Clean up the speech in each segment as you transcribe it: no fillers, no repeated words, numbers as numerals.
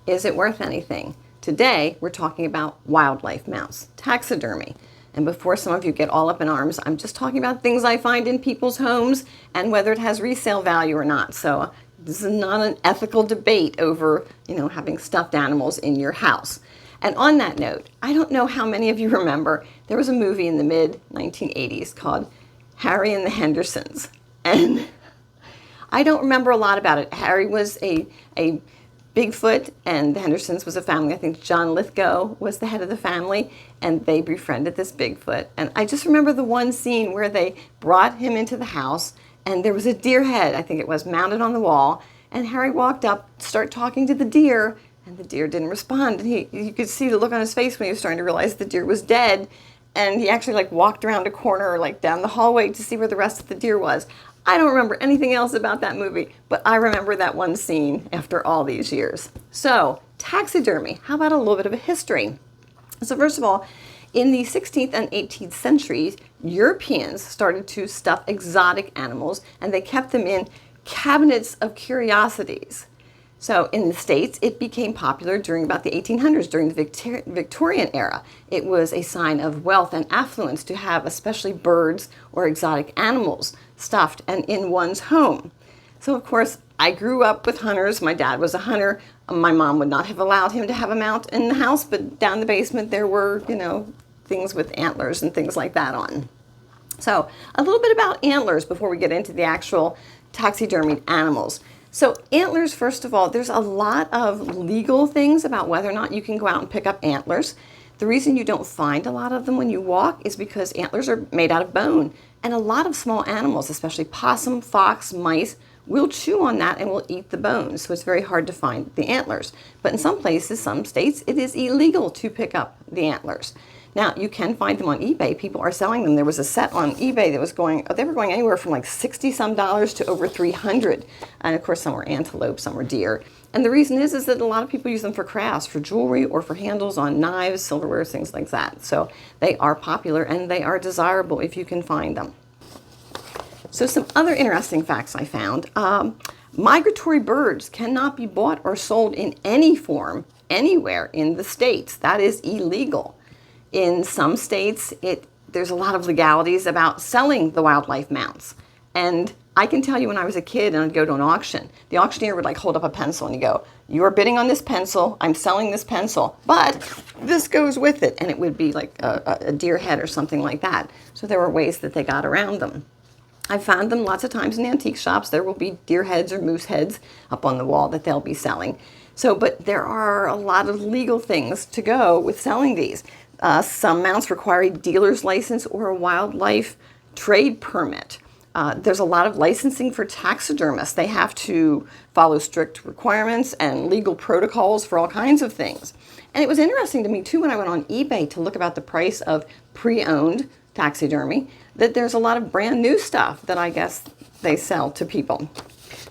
is it worth anything? Today, we're talking about wildlife mounts, taxidermy. And before some of you get all up in arms, I'm just talking about things I find in people's homes and whether it has resale value or not. So this is not an ethical debate over, having stuffed animals in your house. And on that note, I don't know how many of you remember, there was a movie in the mid-1980s called Harry and the Hendersons. And I don't remember a lot about it. Harry was a Bigfoot, and the Hendersons was a family. I think John Lithgow was the head of the family, and they befriended this Bigfoot. And I just remember the one scene where they brought him into the house, and there was a deer head, I think it was, mounted on the wall. And Harry walked up, started talking to the deer, and the deer didn't respond. And you could see the look on his face when he was starting to realize the deer was dead. And he actually walked around a corner, down the hallway to see where the rest of the deer was. I don't remember anything else about that movie, but I remember that one scene after all these years. So, taxidermy, how about a little bit of a history? So first of all, in the 16th and 18th centuries, Europeans started to stuff exotic animals, and they kept them in cabinets of curiosities. So in the States, it became popular during about the 1800s, during the Victorian era. It was a sign of wealth and affluence to have especially birds or exotic animals stuffed and in one's home. So of course, I grew up with hunters. My dad was a hunter. My mom would not have allowed him to have a mount in the house, but down the basement there were, things with antlers and things like that on. So a little bit about antlers before we get into the actual taxidermied animals. So antlers, first of all, there's a lot of legal things about whether or not you can go out and pick up antlers. The reason you don't find a lot of them when you walk is because antlers are made out of bone. And a lot of small animals, especially possum, fox, mice, will chew on that and will eat the bones. So it's very hard to find the antlers. But in some places, some states, it is illegal to pick up the antlers. Now, you can find them on eBay. People are selling them. There was a set on eBay that was they were going anywhere from $60-some to over $300. And of course, some were antelope, some were deer. And the reason is that a lot of people use them for crafts, for jewelry, or for handles on knives, silverware, things like that. So they are popular and they are desirable if you can find them. So some other interesting facts I found. Migratory birds cannot be bought or sold in any form anywhere in the States. That is illegal. In some states, there's a lot of legalities about selling the wildlife mounts. And I can tell you when I was a kid and I'd go to an auction, the auctioneer would hold up a pencil and you go, "You are bidding on this pencil, I'm selling this pencil, but this goes with it." And it would be a deer head or something like that. So there were ways that they got around them. I found them lots of times in antique shops. There will be deer heads or moose heads up on the wall that they'll be selling. But there are a lot of legal things to go with selling these. Some mounts require a dealer's license or a wildlife trade permit. There's a lot of licensing for taxidermists. They have to follow strict requirements and legal protocols for all kinds of things. And it was interesting to me, too, when I went on eBay to look about the price of pre-owned taxidermy, that there's a lot of brand new stuff that I guess they sell to people.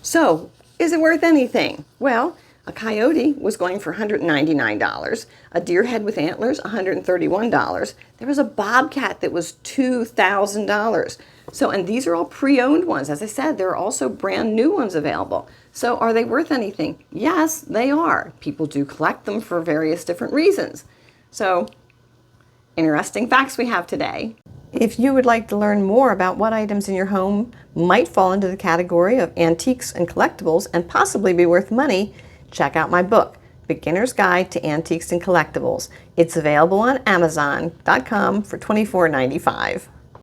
So, is it worth anything? Well, a coyote was going for $199. A deer head with antlers, $131. There was a bobcat that was $2,000. So, and these are all pre-owned ones. As I said, there are also brand new ones available. So are they worth anything? Yes, they are. People do collect them for various different reasons. So, interesting facts we have today. If you would like to learn more about what items in your home might fall into the category of antiques and collectibles and possibly be worth money, check out my book, Beginner's Guide to Antiques and Collectibles. It's available on Amazon.com for $24.95.